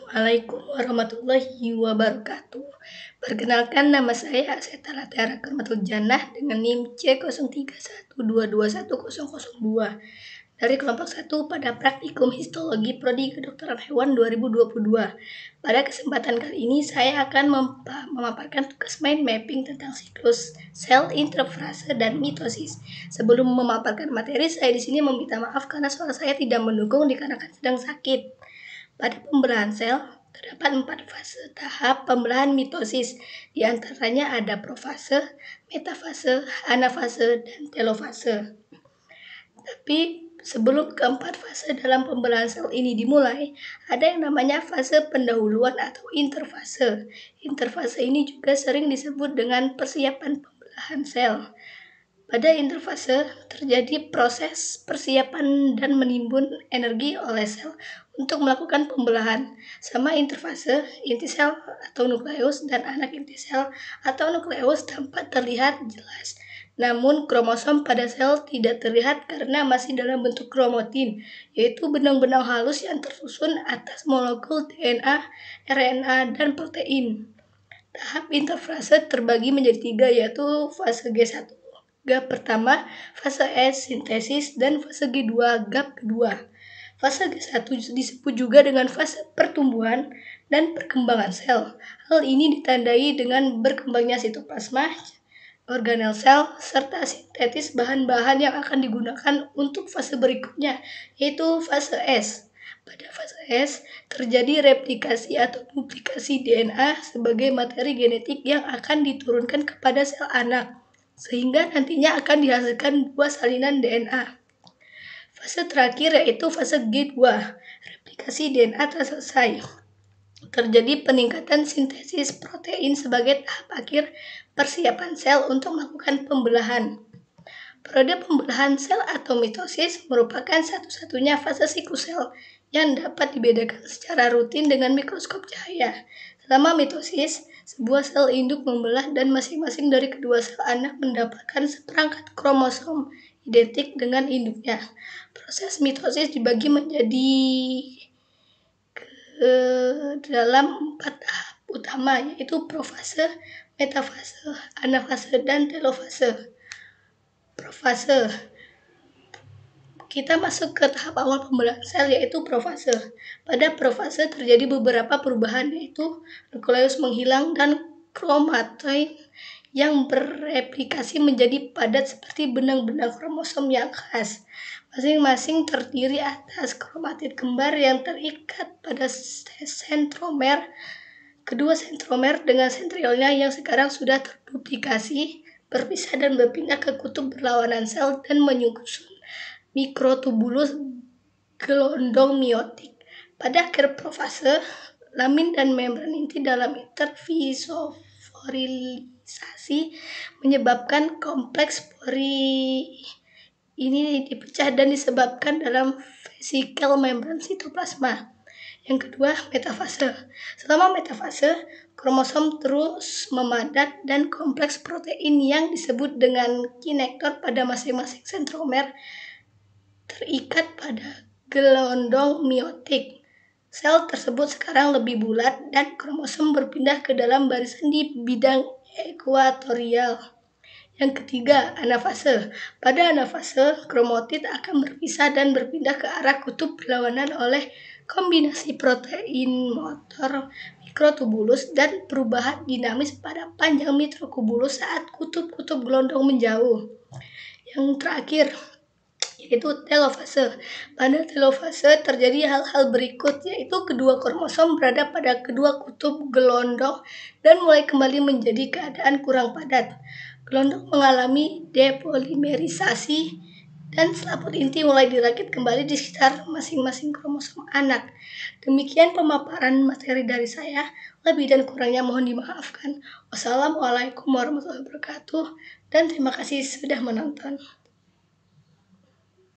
Assalamualaikum warahmatullahi wabarakatuh. Perkenalkan, nama saya Aseta Tiara Karmatul Jannah dengan NIM C0312211002 dari kelompok 1 pada praktikum histologi prodi kedokteran hewan 2022. Pada kesempatan kali ini saya akan memaparkan tugas mind mapping tentang siklus sel, interfase, dan mitosis. Sebelum memaparkan materi, saya di sini meminta maaf karena suara saya tidak mendukung dikarenakan sedang sakit. Pada pembelahan sel, terdapat 4 fase tahap pembelahan mitosis. Di antaranya ada profase, metafase, anafase, dan telofase. Tapi sebelum keempat fase dalam pembelahan sel ini dimulai, ada yang namanya fase pendahuluan atau interfase. Interfase ini juga sering disebut dengan persiapan pembelahan sel. Pada interfase terjadi proses persiapan dan menimbun energi oleh sel untuk melakukan pembelahan. Sama interfase, inti sel atau nukleus dan anak inti sel atau nukleus tampak terlihat jelas. Namun kromosom pada sel tidak terlihat karena masih dalam bentuk kromatin, yaitu benang-benang halus yang tersusun atas molekul DNA, RNA, dan protein. Tahap interfase terbagi menjadi 3, yaitu fase G1. Gap pertama, fase S, sintesis, dan fase G2, gap kedua. Fase G1 disebut juga dengan fase pertumbuhan dan perkembangan sel. Hal ini ditandai dengan berkembangnya sitoplasma, organel sel, serta sintetis bahan-bahan yang akan digunakan untuk fase berikutnya, yaitu fase S. Pada fase S, terjadi replikasi atau duplikasi DNA sebagai materi genetik yang akan diturunkan kepada sel anak, sehingga nantinya akan dihasilkan buah salinan DNA. Fase terakhir yaitu fase G2, replikasi DNA telah selesai. Terjadi peningkatan sintesis protein sebagai tahap akhir persiapan sel untuk melakukan pembelahan. Periode pembelahan sel atau mitosis merupakan satu-satunya fase siklus sel yang dapat dibedakan secara rutin dengan mikroskop cahaya. Selama mitosis, sebuah sel induk membelah dan masing-masing dari kedua sel anak mendapatkan seperangkat kromosom identik dengan induknya. Proses mitosis dibagi menjadi dalam 4 tahap utama, yaitu profase, metafase, anafase, dan telofase. Profase. Kita masuk ke tahap awal pembelahan sel, yaitu profase. Pada profase terjadi beberapa perubahan, yaitu nukleus menghilang dan kromatoid yang bereplikasi menjadi padat seperti benang-benang kromosom yang khas. Masing-masing terdiri atas kromatid kembar yang terikat pada sentromer. Kedua sentromer dengan sentriolnya yang sekarang sudah terduplikasi berpisah dan berpindah ke kutub berlawanan sel dan menyusun mikrotubulus gelondong meiotik. Pada akhir profase, lamin dan membran inti dalam interfosforilisasi menyebabkan kompleks pori ini dipecah dan disebabkan dalam vesikel membran sitoplasma. Yang kedua, metafase. Selama metafase, kromosom terus memadat dan kompleks protein yang disebut dengan kinektor pada masing-masing sentromer terikat pada gelondong meiotik. Sel tersebut sekarang lebih bulat dan kromosom berpindah ke dalam barisan di bidang ekuatorial. Yang ketiga, anafase. Pada anafase, kromatid akan berpisah dan berpindah ke arah kutub berlawanan oleh kombinasi protein motor mikrotubulus dan perubahan dinamis pada panjang mikrotubulus saat kutub-kutub gelondong menjauh. Yang terakhir, yaitu telofase. Pada telofase terjadi hal-hal berikut, yaitu kedua kromosom berada pada kedua kutub gelondong dan mulai kembali menjadi keadaan kurang padat. Gelondong mengalami depolimerisasi dan selaput inti mulai dirakit kembali di sekitar masing-masing kromosom anak. Demikian pemaparan materi dari saya. Lebih dan kurangnya mohon dimaafkan. Wassalamualaikum warahmatullahi wabarakatuh dan terima kasih sudah menonton.